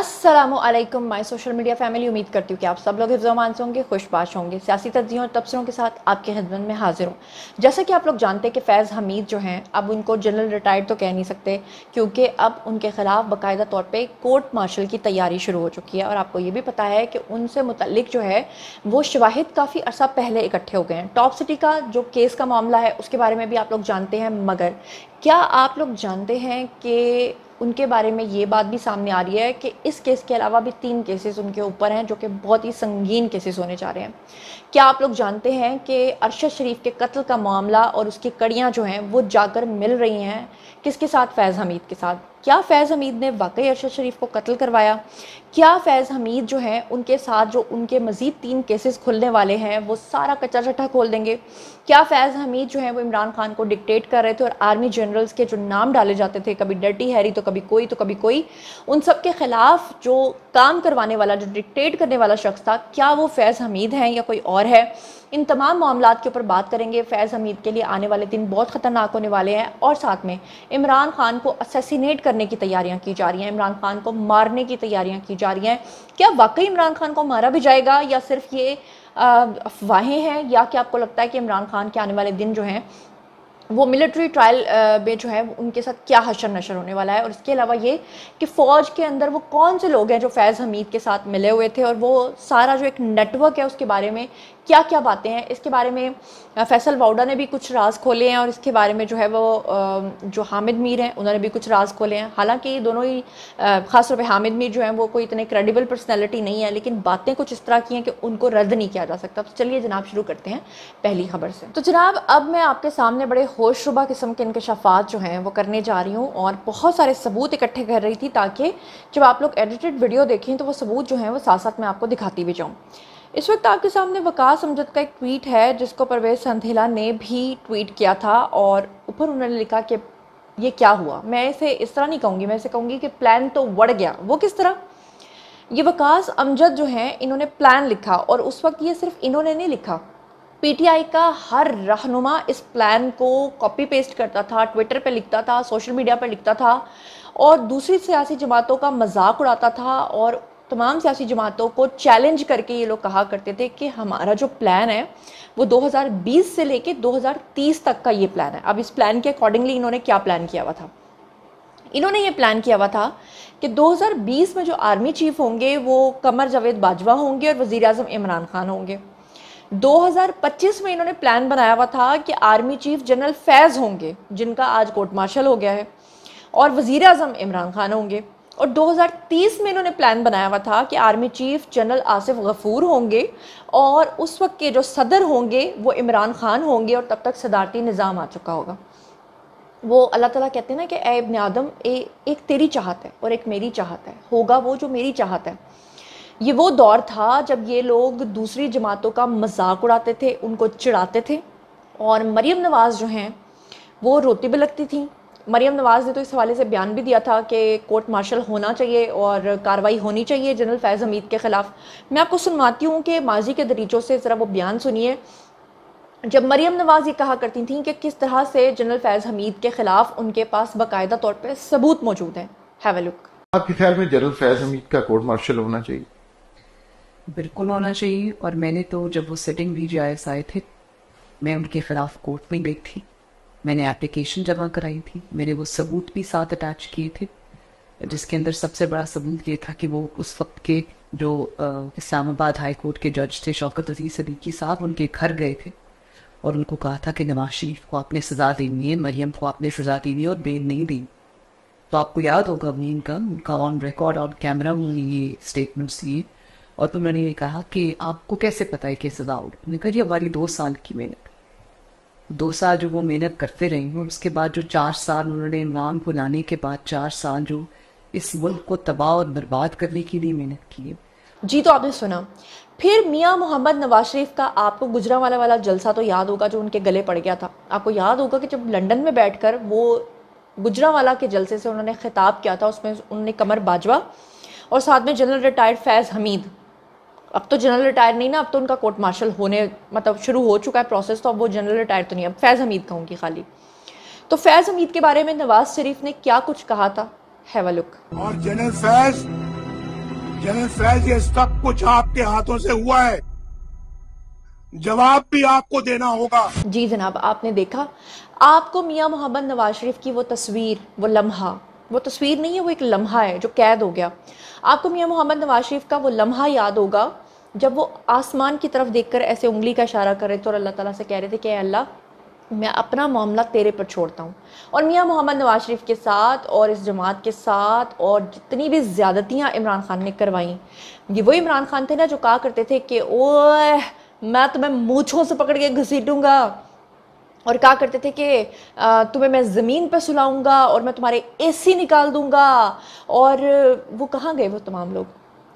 अस्सलामुअलैकुम my social media family. उम्मीद करती हूँ कि आप सब लोग हिफ्ज़-ओ-अमान से होंगे, खुशबाश होंगे। सियासी तज्ज़ियों और तबसरों के साथ आपकी खिदमत में हाजिर हूँ। जैसा कि आप लोग जानते हैं कि फैज़ हमीद जो हैं, अब उनको जनरल रिटायर्ड तो कह नहीं सकते, क्योंकि अब उनके ख़िलाफ़ बाकायदा तौर पर कोर्ट मार्शल की तैयारी शुरू हो चुकी है। और आपको ये भी पता है कि उनसे मुतल्लिक जो है वो शवाहिद काफ़ी अर्सा पहले इकट्ठे हो गए हैं। टॉप सिटी का जो केस का मामला है उसके बारे में भी आप लोग जानते हैं, मगर क्या आप लोग जानते हैं कि उनके बारे में ये बात भी सामने आ रही है कि इस केस के अलावा भी 3 केसेस उनके ऊपर हैं जो कि बहुत ही संगीन केसेस होने जा रहे हैं। क्या आप लोग जानते हैं कि अरशद शरीफ के कत्ल का मामला और उसकी कड़ियाँ जो हैं वो जाकर मिल रही हैं किसके साथ? फैज़ हमीद के साथ। क्या फैज़ हमीद ने वाकई अरशद शरीफ को कत्ल करवाया? क्या फैज़ हमीद जो हैं उनके साथ जो उनके मज़ीद 3 केसेस खुलने वाले हैं वो सारा कच्चा चट्टा खोल देंगे? क्या फैज़ हमीद जो हैं वो इमरान खान को डिक्टेट कर रहे थे और आर्मी जनरल्स के जो नाम डाले जाते थे, कभी डर्टी हैरी तो कभी कोई, उन सब के ख़िलाफ़ जो काम करवाने वाला, जो डिक्टेट करने वाला शख्स था, क्या वो फैज़ हमीद हैं या कोई और है? इन तमाम मामलात के ऊपर बात करेंगे। फैज़ हमीद के लिए आने वाले दिन बहुत ख़तरनाक होने वाले हैं और साथ में इमरान खान को असैसिनेट करने की तैयारियां की जा रही हैं, इमरान खान को मारने की तैयारियां की जा रही हैं। क्या वाकई इमरान खान को मारा भी जाएगा या सिर्फ ये अफवाहें हैं, या क्या आपको लगता है कि इमरान खान के आने वाले दिन जो हैं वो मिलिट्री ट्रायल में जो है उनके साथ क्या हशर नशर होने वाला है? और इसके अलावा ये कि फ़ौज के अंदर वो कौन से लोग हैं जो फैज़ हमीद के साथ मिले हुए थे और वो सारा जो एक नेटवर्क है उसके बारे में क्या क्या बातें हैं, इसके बारे में फैसल वाउडा ने भी कुछ राज खोले हैं और इसके बारे में जो है वो जो हामिद मीर हैं उन्होंने भी कुछ राज खोले हैं। हालांकि ये दोनों ही ख़ास तौर पे हामिद मीर जो हैं वो कोई इतने क्रेडिबल पर्सनैलिटी नहीं है, लेकिन बातें कुछ इस तरह की हैं कि उनको रद्द नहीं किया जा सकता। तो चलिए जनाब शुरू करते हैं पहली खबर से। तो जनाब अब मैं आपके सामने बड़े होशरुबा किस्म के इंकशाफात जो हैं वो करने जा रही हूँ और बहुत सारे सबूत इकट्ठे कर रही थी ताकि जब आप लोग एडिटेड वीडियो देखें तो वो सबूत जो हैं वो साथ साथ मैं आपको दिखाती भी जाऊँ। इस वक्त आपके सामने वकास अमजद का एक ट्वीट है जिसको परवेज़ संधेला ने भी ट्वीट किया था और ऊपर उन्होंने लिखा कि ये क्या हुआ। मैं इसे इस तरह नहीं कहूँगी, मैं इसे कहूँगी कि प्लान तो बढ़ गया। वो किस तरह? ये वकास अमजद जो हैं इन्होंने प्लान लिखा और उस वक्त ये सिर्फ इन्होंने नहीं लिखा, पीटीआई का हर रहनुमा इस प्लान को कॉपी पेस्ट करता था, ट्विटर पे लिखता था, सोशल मीडिया पे लिखता था और दूसरी सियासी जमातों का मजाक उड़ाता था और तमाम सियासी जमातों को चैलेंज करके ये लोग कहा करते थे कि हमारा जो प्लान है वो 2020 से लेके 2030 तक का ये प्लान है। अब इस प्लान के अकॉर्डिंगली इन्होंने क्या प्लान किया हुआ था? इन्होंने ये प्लान किया हुआ था कि 2020 में जो आर्मी चीफ होंगे वो कमर जावेद बाजवा होंगे और वज़ीर आज़म इमरान खान होंगे। 2025 में इन्होंने प्लान बनाया हुआ था कि आर्मी चीफ जनरल फैज़ होंगे जिनका आज कोर्ट मार्शल हो गया है और वज़ीर आज़म इमरान खान होंगे। और 2030 में इन्होंने प्लान बनाया हुआ था कि army chief general Asif Ghafoor होंगे और उस वक्त के जो सदर होंगे वो इमरान खान होंगे और तब तक सदारती निज़ाम आ चुका होगा। वो अल्लाह ताला कहते हैं ना कि ए इब्न आदम एक तेरी चाहत है और एक मेरी चाहत है, होगा वो जो मेरी चाहत है। ये वो दौर था जब ये लोग दूसरी जमातों का मजाक उड़ाते थे, उनको चिढ़ाते थे और मरीम नवाज़ जो हैं वो रोती भी लगती थी। मरीम नवाज़ ने तो इस हवाले से बयान भी दिया था कि कोर्ट मार्शल होना चाहिए और कार्रवाई होनी चाहिए जनरल फैज़ हमीद के ख़िलाफ़। मैं आपको सुनवाती हूँ कि माजी के दरीचों से ज़रा वो बयान सुनिए जब मरीम नवाज़ ये कहा करती थी कि किस तरह से जनरल फैज़ हमीद के ख़िलाफ़ उनके पास बाकायदा तौर पर सबूत मौजूद हैं। Have a look. आपके ख्याल में जनरल फैज़ हमीद का कोर्ट मार्शल होना चाहिए? बिल्कुल होना चाहिए। और मैंने तो जब वो सिटिंग VGIS आए थे मैं उनके ख़िलाफ़ कोर्ट में गई थी, मैंने एप्लीकेशन जमा कराई थी, मैंने वो सबूत भी साथ अटैच किए थे जिसके अंदर सबसे बड़ा सबूत ये था कि वो उस वक्त के जो इस्लामाबाद हाई कोर्ट के जज थे शौकत अजीज़ सदीकी साहब उनके घर गए थे और उनको कहा था कि नवाज शरीफ को आपने सज़ा देनी है, मरियम को आपने सज़ा देनी है और बेल नहीं दी। तो आपको याद होगा उनका ऑन रिकॉर्ड ऑन कैमरा ये स्टेटमेंट्स दिए और तो मैंने ये कहा कि आपको कैसे पता है कि सज़ा होगी? मैंने कहा ये हमारी 2 साल की मेहनत, 2 साल जो वो मेहनत करते रहे हैं, उसके बाद जो 4 साल उन्होंने इमरान को लाने के बाद 4 साल जो इस मुल्क को तबाह और बर्बाद करने के लिए मेहनत की है। जी तो आपने सुना। फिर मियाँ मोहम्मद नवाज शरीफ का आपको गुजरांवाला वाला जलसा तो याद होगा जो उनके गले पड़ गया था। आपको याद होगा कि जब लंदन में बैठकर वो गुजरांवाला के जलसे से उन्होंने खिताब किया था, उसमें उन्होंने कमर बाजवा और साथ में जनरल रिटायर्ड फैज़ हमीद, अब तो जनरल रिटायर नहीं ना, अब तो उनका कोर्ट मार्शल होने मतलब शुरू हो चुका है प्रोसेस, तो अब वो जनरल रिटायर तो नहीं, अब फैज़ हमीद कहूँगी खाली। तो फैज़ हमीद के बारे में नवाज शरीफ ने क्या कुछ कहा था? Have a look. और जनरल फैज जनरल फैज, ये सब कुछ आपके हाथों से हुआ है, जवाब भी आपको देना होगा। जी जनाब, आपने देखा, आपको मियां मोहम्मद नवाज शरीफ की वो तस्वीर, वो लम्हा, वो तस्वीर नहीं है, वो एक लम्हा है जो कैद हो गया। आपको मियां मोहम्मद नवाज शरीफ का वो लम्हा याद होगा जब वो आसमान की तरफ देखकर ऐसे उंगली का इशारा कर रहे थे और अल्लाह ताला से कह रहे थे कि अल्लाह, मैं अपना मामला तेरे पर छोड़ता हूँ। और मियां मोहम्मद नवाज शरीफ के साथ और इस जमात के साथ और जितनी भी ज़्यादतियाँ इमरान खान ने करवाई, ये वो इमरान खान थे ना जो कहा करते थे कि ओए मैं तुम्हें मूंछों से पकड़ के घसीटूंगा, और कहा करते थे कि तुम्हें मैं ज़मीन पर सुलाऊंगा और मैं तुम्हारे एसी निकाल दूंगा। और वो कहाँ गए वो तमाम लोग?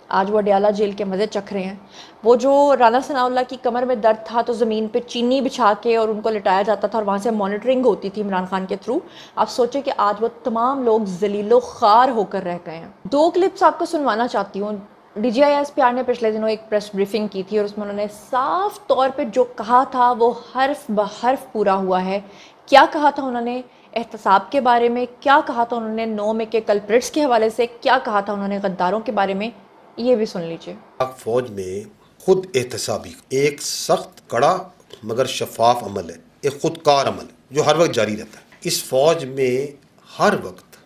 आज वो अडयाला जेल के मज़े चख रहे हैं। वो जो राना सनाउल्लाह की कमर में दर्द था तो ज़मीन पे चीनी बिछा के और उनको लिटाया जाता था और वहाँ से मॉनिटरिंग होती थी इमरान खान के थ्रू। आप सोचें कि आज वो तमाम लोग जलीलो ख़ार होकर रह गए हैं। दो क्लिप्स आपको सुनवाना चाहती हूँ। DGI-SPR ने पिछले दिनों एक प्रेस ब्रीफिंग की थी और उसमें उन्होंने साफ तौर पे जो कहा था वो हर्फ ब हर्फ पूरा हुआ है। क्या कहा था उन्होंने एहतसाब के बारे में, क्या कहा था उन्होंने 9 मई के कल्प्रिट्स के हवाले से, क्या कहा था उन्होंने गद्दारों के बारे में, ये भी सुन लीजिए। पाक फौज में खुद एहतसाबी एक सख्त कड़ा मगर शफाफ अमल है, एक खुदकार अमल जो हर वक्त जारी रहता है। इस फौज में हर वक्त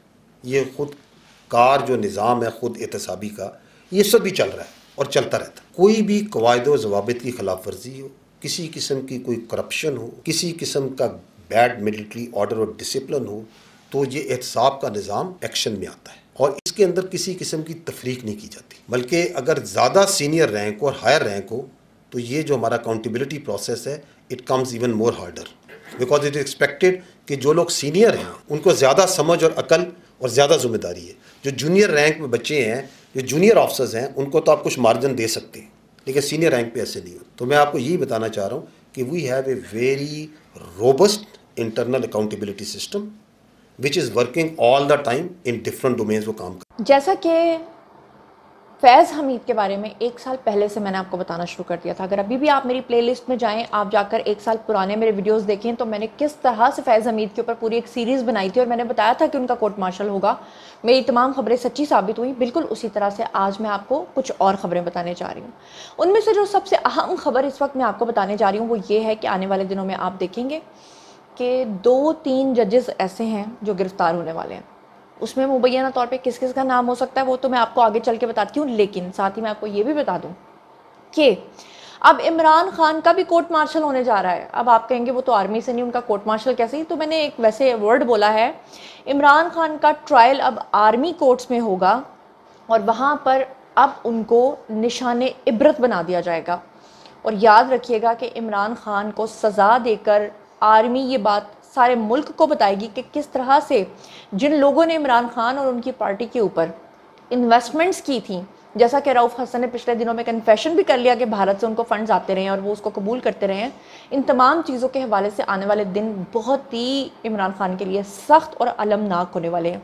ये खुदकार जो निज़ाम है खुद एहतसाबी का, ये सब भी चल रहा है और चलता रहता है। कोई भी कवायद व ज़वाबित की खिलाफ वर्जी हो, किसी किस्म की कोई करप्शन हो, किसी किस्म का बैड मिलिट्री ऑर्डर और डिसिप्लिन हो, तो ये एहतसाब का निज़ाम एक्शन में आता है और इसके अंदर किसी किस्म की तफरीक नहीं की जाती। बल्कि अगर ज़्यादा सीनियर रैंक और हायर रैंक हो तो ये जो हमारा अकाउंटेबिलिटी प्रोसेस है, it comes even more harder, because it is expected कि जो लोग सीनियर हैं उनको ज़्यादा समझ और अकल और ज़्यादा जिम्मेदारी है। जो जूनियर रैंक में बच्चे हैं, जो जूनियर ऑफिसर्स हैं, उनको तो आप कुछ मार्जिन दे सकते हैं, लेकिन सीनियर रैंक पे ऐसे नहीं हो। तो मैं आपको यही बताना चाह रहा हूँ कि we have a very robust internal accountability system which is working all the time in different domains वो काम कर। जैसा कि फैज़ हमीद के बारे में 1 साल पहले से मैंने आपको बताना शुरू कर दिया था। अगर अभी भी आप मेरी प्लेलिस्ट में जाएं, आप जाकर 1 साल पुराने मेरे वीडियोस देखें तो मैंने किस तरह से फैज़ हमीद के ऊपर पूरी एक सीरीज़ बनाई थी और मैंने बताया था कि उनका कोर्ट मार्शल होगा। मेरी तमाम खबरें सच्ची साबित हुई। बिल्कुल उसी तरह से आज मैं आपको कुछ और ख़बरें बताने जा रही हूँ। उनमें से जो सबसे अहम खबर इस वक्त मैं आपको बताने जा रही हूँ वो ये है कि आने वाले दिनों में आप देखेंगे कि 2-3 जजेस ऐसे हैं जो गिरफ्तार होने वाले हैं। उसमें मुबैना तौर पे किस किस का नाम हो सकता है वो तो मैं आपको आगे चल के बताती हूँ, लेकिन साथ ही मैं आपको ये भी बता दूँ कि अब इमरान खान का भी कोर्ट मार्शल होने जा रहा है। अब आप कहेंगे वो तो आर्मी से नहीं, उनका कोर्ट मार्शल कैसे ही? तो मैंने एक वैसे वर्ड बोला है, इमरान खान का ट्रायल अब आर्मी कोर्ट्स में होगा और वहाँ पर अब उनको निशाने इबरत बना दिया जाएगा। और याद रखिएगा कि इमरान खान को सज़ा देकर आर्मी ये बात सारे मुल्क को बताएगी कि किस तरह से जिन लोगों ने इमरान खान और उनकी पार्टी के ऊपर इन्वेस्टमेंट्स की थी, जैसा कि रऊफ़ हसन ने पिछले दिनों में कन्फेशन भी कर लिया कि भारत से उनको फंड्स आते रहे और वो उसको कबूल करते रहे, इन तमाम चीज़ों के हवाले से आने वाले दिन बहुत ही इमरान खान के लिए सख्त और अलमनाक होने वाले हैं।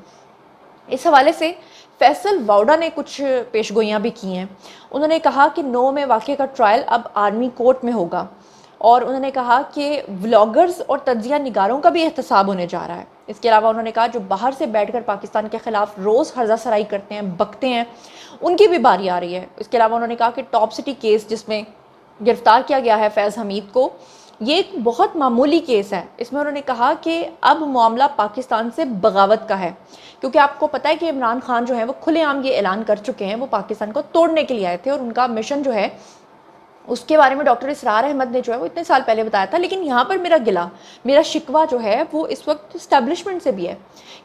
इस हवाले से फैसल वाउडा ने कुछ पेशगोइयाँ भी की हैं। उन्होंने कहा कि 9 में वाक़े का ट्रायल अब आर्मी कोर्ट में होगा और उन्होंने कहा कि व्लॉगर्स और तज्जिया निगारों का भी एहतसाब होने जा रहा है। इसके अलावा उन्होंने कहा जो बाहर से बैठकर पाकिस्तान के ख़िलाफ़ रोज़ हर्जा सराई करते हैं, बकते हैं, उनकी भी बारी आ रही है। इसके अलावा उन्होंने कहा कि टॉप सिटी केस जिसमें गिरफ़्तार किया गया है फैज़ हमीद को, ये एक बहुत मामूली केस है। इसमें उन्होंने कहा कि अब मामला पाकिस्तान से बगावत का है, क्योंकि आपको पता है कि इमरान खान जो है वो खुलेआम ये ऐलान कर चुके हैं वो पाकिस्तान को तोड़ने के लिए आए थे और उनका मिशन जो है उसके बारे में डॉक्टर इसरार अहमद ने जो है वो इतने साल पहले बताया था। लेकिन यहाँ पर मेरा शिकवा जो है वो इस वक्त इस्टेब्लिशमेंट से भी है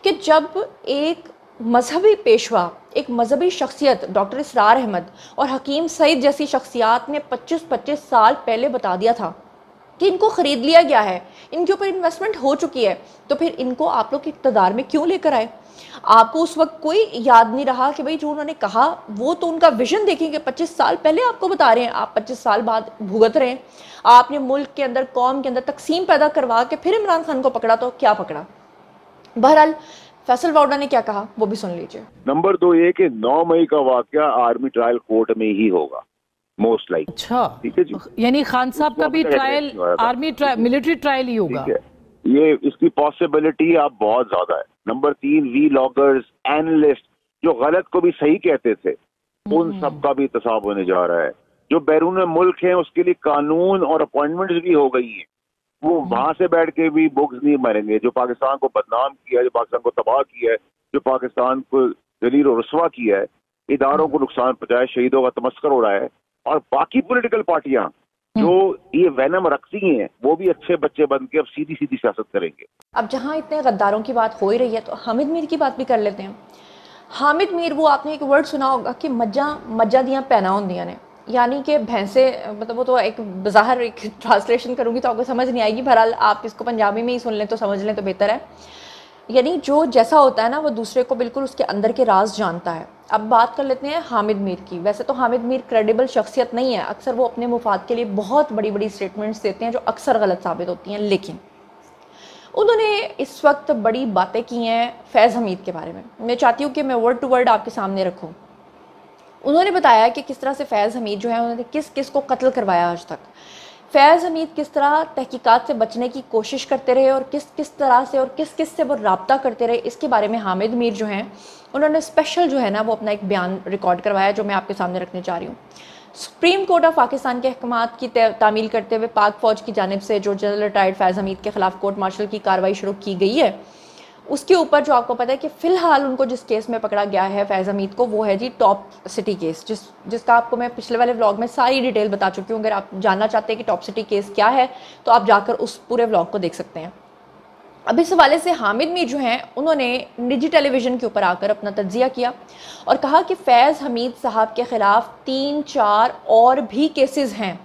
कि जब एक मजहबी पेशवा, एक मजहबी शख्सियत डॉक्टर इसरार अहमद और हकीम सईद जैसी शख्सियात ने 25-25 साल पहले बता दिया था कि इनको ख़रीद लिया गया है, इनके ऊपर इन्वेस्टमेंट हो चुकी है, तो फिर इनको आप लोग इक़्तिदार में क्यों लेकर आए? आपको उस वक्त कोई याद नहीं रहा कि भाई जो उन्होंने कहा वो तो उनका विजन देखेंगे। 25 साल पहले आपको बता रहे हैं, आप 25 साल बाद भुगत रहे हैं। आपने मुल्क के अंदर, कौम के अंदर तकसीम पैदा करवा के फिर इमरान खान को पकड़ा, तो क्या पकड़ा? बहरहाल फैसल वाउडा ने क्या कहा वो भी सुन लीजिए। नंबर 2 ये कि 9 मई का वाकया आर्मी ट्रायल कोर्ट में ही होगा मोस्ट लाइक। अच्छा, ठीक है जी, यानी खान साहब का भी ट्रायल आर्मी मिलिट्री ट्रायल ही होगा। ठीक है, ये इसकी पॉसिबिलिटी अब बहुत ज्यादा है। नंबर 3 वी लॉगर्स, एनालिस्ट जो गलत को भी सही कहते थे, उन सब का भी एहतसाब होने जा रहा है। जो बैरून मुल्क हैं उसके लिए कानून और अपॉइंटमेंट्स भी हो गई हैं, वो वहां से बैठ के भी बुक्स नहीं मरेंगे। जो पाकिस्तान को बदनाम किया है, जो पाकिस्तान को तबाह किया है, जो पाकिस्तान को जलील और रुसवा किया है, इदारों को नुकसान पहुंचाया, शहीदों का तमस्कर हो रहा है, और बाकी पॉलिटिकल पार्टियां जो ये वैनम रखती हैं वो भी अच्छे बच्चे बन के अब सीधी सीधी सियासत करेंगे। अब जहाँ इतने गद्दारों की बात हो ही रही है तो हामिद मीर की बात भी कर लेते हैं। हामिद मीर, वो आपने एक वर्ड सुना होगा कि मज्जा दियाँ पैना होंदियां ने, यानी कि भैंसे, मतलब वो तो एक बज़ाहिर एक ट्रांसलेशन करूँगी तो आपको समझ नहीं आएगी, बहरहाल आप इसको पंजाबी में ही सुन लें तो समझ लें तो बेहतर है। यानी जो जैसा होता है ना वो दूसरे को बिल्कुल उसके अंदर के राज जानता है। अब बात कर लेते हैं हामिद मीर की। वैसे तो हामिद मीर क्रेडिबल शख्सियत नहीं है, अक्सर वो अपने मुफाद के लिए बहुत बड़ी बड़ी स्टेटमेंट्स देते हैं जो अक्सर गलत साबित होती हैं, लेकिन उन्होंने इस वक्त बड़ी बातें की हैं फैज़ हमीद के बारे में। मैं चाहती हूँ कि मैं वर्ड टू वर्ड आपके सामने रखूँ। उन्होंने बताया कि किस तरह से फैज़ हमीद जो है उन्होंने किस किस को कत्ल करवाया आज तक, फैज़ हमीद किस तरह तहकीकात से बचने की कोशिश करते रहे और किस किस तरह से और किस किस से वो रब्ता करते रहे, इसके बारे में हामिद मीर जो हैं उन्होंने स्पेशल जो है ना वो अपना एक बयान रिकॉर्ड करवाया जो मैं आपके सामने रखने जा रही हूँ। सुप्रीम कोर्ट ऑफ पाकिस्तान के अहकामात की तामील करते हुए पाक फ़ौज की जानिब से जो जनरल रिटायर्ड फैज़ हमीद के ख़िलाफ़ कोर्ट मार्शल की कार्रवाई शुरू की गई है, उसके ऊपर जो आपको पता है कि फ़िलहाल उनको जिस केस में पकड़ा गया है फैज़ हमीद को, वो है जी टॉप सिटी केस, जिसका आपको मैं पिछले वाले व्लॉग में सारी डिटेल बता चुकी हूँ। अगर आप जानना चाहते हैं कि टॉप सिटी केस क्या है तो आप जाकर उस पूरे व्लॉग को देख सकते हैं। अब इस हवाले से हामिद मीर जो हैं उन्होंने निजी टेलीविज़न के ऊपर आकर अपना तज्जिया किया और कहा कि फैज़ हमीद साहब के ख़िलाफ़ 3-4 और भी केसेस हैं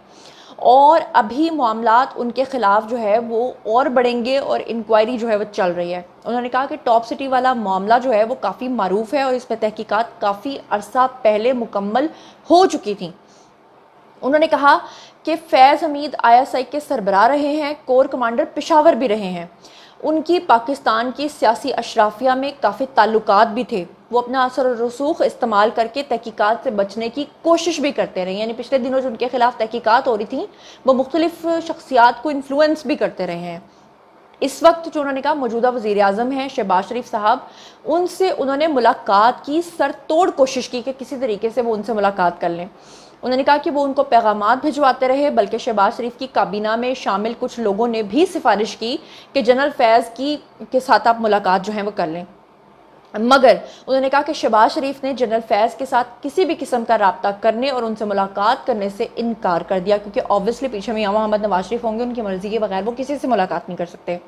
और अभी मामलात उनके ख़िलाफ़ जो है वो और बढ़ेंगे और इंक्वायरी जो है वो चल रही है। उन्होंने कहा कि टॉप सिटी वाला मामला जो है वो काफ़ी मारूफ है और इस पर तहकीकात काफ़ी अरसा पहले मुकम्मल हो चुकी थी। उन्होंने कहा कि फैज़ हमीद ISI के सरबराह रहे हैं, कोर कमांडर पेशावर भी रहे हैं, उनकी पाकिस्तान की सियासी अशराफिया में काफ़ी ताल्लुकात भी थे, वो अपना असर और रसूख इस्तेमाल करके तहकीकात से बचने की कोशिश भी करते रहे। यानी पिछले दिनों जो उनके खिलाफ तहकीकात हो रही थी वो मुख्तलिफ शख्सियात को इन्फ्लुएंस भी करते रहे हैं। इस वक्त जो उन्होंने कहा मौजूदा वज़ीर आज़म हैं शहबाज शरीफ साहब, उनसे उन्होंने मुलाकात की सर तोड़ कोशिश की कि किसी तरीके से वो उनसे मुलाकात कर लें। उन्होंने कहा कि वो उनको पैगामात भिजवाते रहे, बल्कि शहबाज शरीफ की काबीना में शामिल कुछ लोगों ने भी सिफारिश की कि जनरल फैज़ के साथ आप मुलाकात जो है वो कर लें, मगर उन्होंने कहा कि शहबाज शरीफ ने जनरल फैज़ के साथ किसी भी किस्म का रब्ता करने और उनसे मुलाकात करने से इनकार कर दिया, क्योंकि ऑब्वियसली पीछे मियां मोहम्मद नवाज शरीफ होंगे, उनकी मर्ज़ी के बगैर वो किसी से मुलाकात नहीं कर सकते।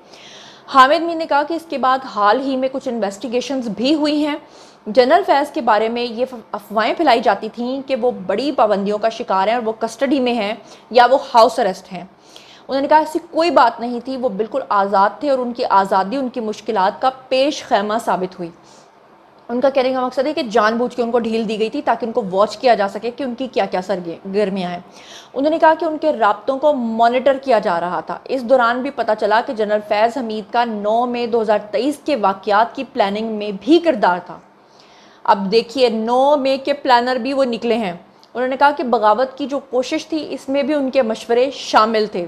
हामिद मीर ने कहा कि इसके बाद हाल ही में कुछ इन्वेस्टिगेशंस भी हुई हैं। जनरल फैज़ के बारे में ये अफवाहें फैलाई जाती थीं कि वो बड़ी पाबंदियों का शिकार हैं और वो कस्टडी में हैं या वो हाउस अरेस्ट हैं। उन्होंने कहा ऐसी कोई बात नहीं थी, वो बिल्कुल आज़ाद थे और उनकी आज़ादी उनकी मुश्किलात का पेश खैमा साबित हुई। उनका कहने का मकसद है कि जानबूझ के उनको ढील दी गई थी ताकि उनको वॉच किया जा सके कि उनकी क्या क्या सरगर्मियाँ हैं। उन्होंने कहा कि उनके राब्तों को मॉनिटर किया जा रहा था। इस दौरान भी पता चला कि जनरल फैज़ हमीद का 9 मई 2023 के वाक़यात की प्लानिंग में भी किरदार था। अब देखिए 9 मई के प्लानर भी वो निकले हैं। उन्होंने कहा कि बगावत की जो कोशिश थी इसमें भी उनके मशवरे शामिल थे।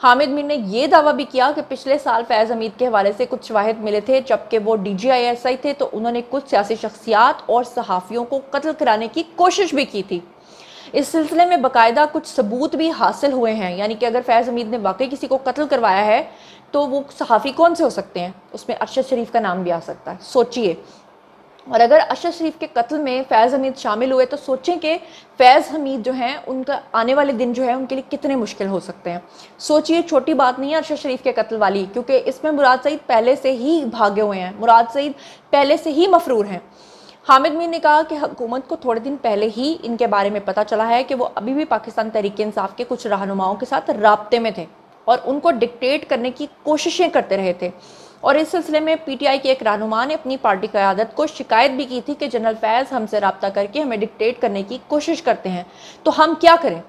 हामिद मीर ने यह दावा भी किया कि पिछले साल फैज़ हमीद के हवाले से कुछ शवाहिद मिले थे, जबकि वो DGISI थे तो उन्होंने कुछ सियासी शख्सियात और सहाफ़ियों को कत्ल कराने की कोशिश भी की थी। इस सिलसिले में बाकायदा कुछ सबूत भी हासिल हुए हैं, यानी कि अगर फैज़ हमीद ने वाकई किसी को कत्ल करवाया है तो वो सहाफ़ी कौन से हो सकते हैं, उसमें अरशद शरीफ का नाम भी आ सकता है। सोचिए, और अगर अरशद शरीफ के कत्ल में फैज़ हमीद शामिल हुए तो सोचें कि फैज़ हमीद जो हैं उनका आने वाले दिन जो है उनके लिए कितने मुश्किल हो सकते हैं। सोचिए, छोटी बात नहीं है अरशद शरीफ के कत्ल वाली, क्योंकि इसमें मुराद सईद पहले से ही भागे हुए हैं, मुराद सईद पहले से ही मफरूर हैं। हामिद मीर ने कहा कि हुकूमत को थोड़े दिन पहले ही इनके बारे में पता चला है कि वो अभी भी पाकिस्तान तहरीक इंसाफ के कुछ रहनुमाओं के साथ राब्ते में थे और उनको डिक्टेट करने की कोशिशें करते रहे थे। और इस सिलसिले में PTI के एक रहनुमा ने अपनी पार्टी क़यादत को शिकायत भी की थी कि जनरल फैज़ हमसे रब्ता करके हमें डिक्टेट करने की कोशिश करते हैं, तो हम क्या करें।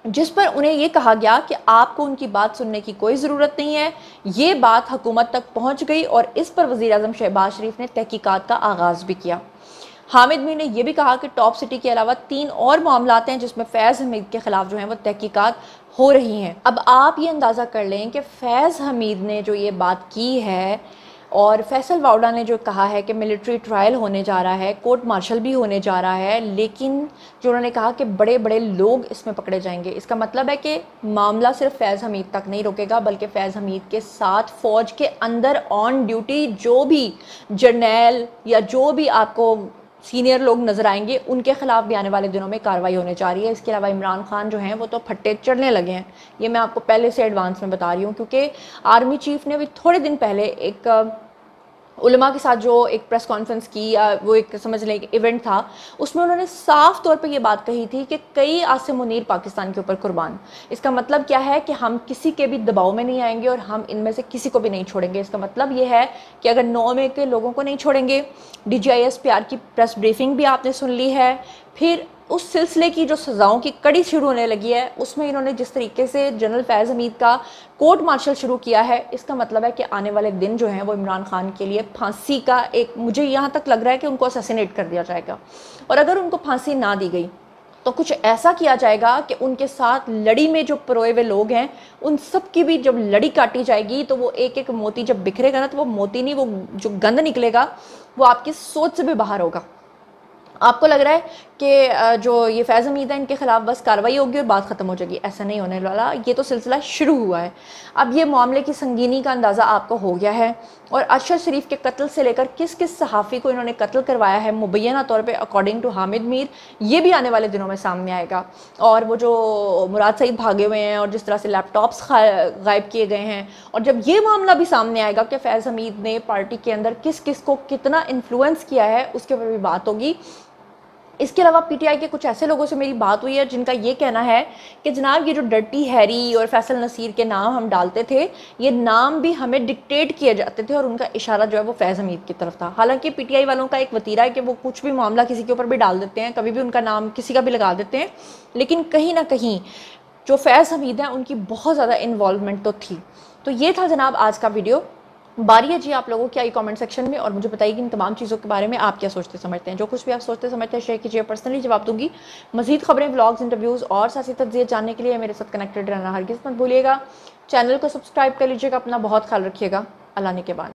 जिस पर उन्हें ये कहा गया कि आपको उनकी बात सुनने की कोई ज़रूरत नहीं है। ये बात हुकूमत तक पहुँच गई और इस पर वज़ीर आज़म शहबाज शरीफ ने तहकीकात का आगाज़ भी किया। हामिद मीर ने यह भी कहा कि टॉप सिटी के अलावा 3 और मामलात हैं जिसमें फैज़ हमीद के ख़िलाफ़ जो हैं वो तहकीकात हो रही हैं। अब आप ये अंदाज़ा कर लें कि फैज़ हमीद ने जो ये बात की है और फैसल वाउडा ने जो कहा है कि मिलिट्री ट्रायल होने जा रहा है, कोर्ट मार्शल भी होने जा रहा है, लेकिन जो उन्होंने कहा कि बड़े बड़े लोग इसमें पकड़े जाएंगे, इसका मतलब है कि मामला सिर्फ फैज़ हमीद तक नहीं रुकेगा, बल्कि फैज़ हमीद के साथ फ़ौज के अंदर ऑन ड्यूटी जो भी जर्नैल या जो भी आपको सीनियर लोग नज़र आएंगे, उनके खिलाफ भी आने वाले दिनों में कार्रवाई होने जा रही है। इसके अलावा इमरान खान जो हैं वो तो फट्टे चढ़ने लगे हैं, ये मैं आपको पहले से एडवांस में बता रही हूँ, क्योंकि आर्मी चीफ ने अभी थोड़े दिन पहले एक उलमा के साथ जो एक प्रेस कॉन्फ्रेंस की, वो एक समझ लें एक इवेंट था, उसमें उन्होंने साफ तौर पे ये बात कही थी कि कई आसिम मुनीर पाकिस्तान के ऊपर कुर्बान। इसका मतलब क्या है कि हम किसी के भी दबाव में नहीं आएंगे और हम इनमें से किसी को भी नहीं छोड़ेंगे। इसका मतलब ये है कि अगर 9 मई के लोगों को नहीं छोड़ेंगे, DGISPR की प्रेस ब्रीफिंग भी आपने सुन ली है, फिर उस सिलसिले की जो सज़ाओं की कड़ी शुरू होने लगी है, उसमें इन्होंने जिस तरीके से जनरल फैज़ हमीद का कोर्ट मार्शल शुरू किया है, इसका मतलब है कि आने वाले दिन जो हैं वो इमरान खान के लिए फांसी का एक, मुझे यहाँ तक लग रहा है कि उनको असैसिनेट कर दिया जाएगा। और अगर उनको फांसी ना दी गई तो कुछ ऐसा किया जाएगा कि उनके साथ लड़ी में जो परोए हुए लोग हैं, उन सब की भी जब लड़ी काटी जाएगी तो वो एक एक मोती जब बिखरेगा ना, तो वो मोती नहीं, वो जो गंद निकलेगा वो आपकी सोच से भी बाहर होगा। आपको लग रहा है कि जो ये फैज़ हमीद है इनके खिलाफ बस कार्रवाई होगी और बात ख़त्म हो जाएगी, ऐसा नहीं होने वाला। ये तो सिलसिला शुरू हुआ है। अब ये मामले की संगीनी का अंदाज़ा आपको हो गया है, और अरशद शरीफ के कत्ल से लेकर किस किस सहाफ़ी को इन्होंने कत्ल करवाया है मुबैना तौर पे अकॉर्डिंग टू हामिद मीर, ये भी आने वाले दिनों में सामने आएगा। और वो जो मुराद सईद भागे हुए हैं और जिस तरह से लैपटॉप्स गायब किए गए हैं, और जब ये मामला भी सामने आएगा कि फैज़ हमीद ने पार्टी के अंदर किस किस को कितना इन्फ्लुएंस किया है, उसके ऊपर भी बात होगी। इसके अलावा PTI के कुछ ऐसे लोगों से मेरी बात हुई है जिनका ये कहना है कि जनाब ये जो डर्टी हैरी और फैसल नसीर के नाम हम डालते थे, ये नाम भी हमें डिक्टेट किए जाते थे और उनका इशारा जो है वो फैज़ हमीद की तरफ था। हालांकि PTI वालों का एक वतीरा है कि वो कुछ भी मामला किसी के ऊपर भी डाल देते हैं, कभी भी उनका नाम किसी का भी लगा देते हैं, लेकिन कहीं ना कहीं जो फैज़ हमीद हैं उनकी बहुत ज़्यादा इन्वॉल्वमेंट तो थी। तो ये था जनाब आज का वीडियो। बारी है जी आप लोगों की, आई कमेंट सेक्शन में, और मुझे बताइए कि इन तमाम चीज़ों के बारे में आप क्या सोचते समझते हैं। जो कुछ भी आप सोचते समझते हैं शेयर कीजिए, पर्सनली जवाब दूंगी। मज़ीद खबरें, व्लॉग्स, इंटरव्यूज़ और सियासी तज्ज़िया जानने के लिए मेरे साथ कनेक्टेड रहना हरगिज़ मत भूलिएगा। चैनल को सब्सक्राइब कर लीजिएगा। अपना बहुत ख्याल रखिएगा। अल्लाह ने के बाद।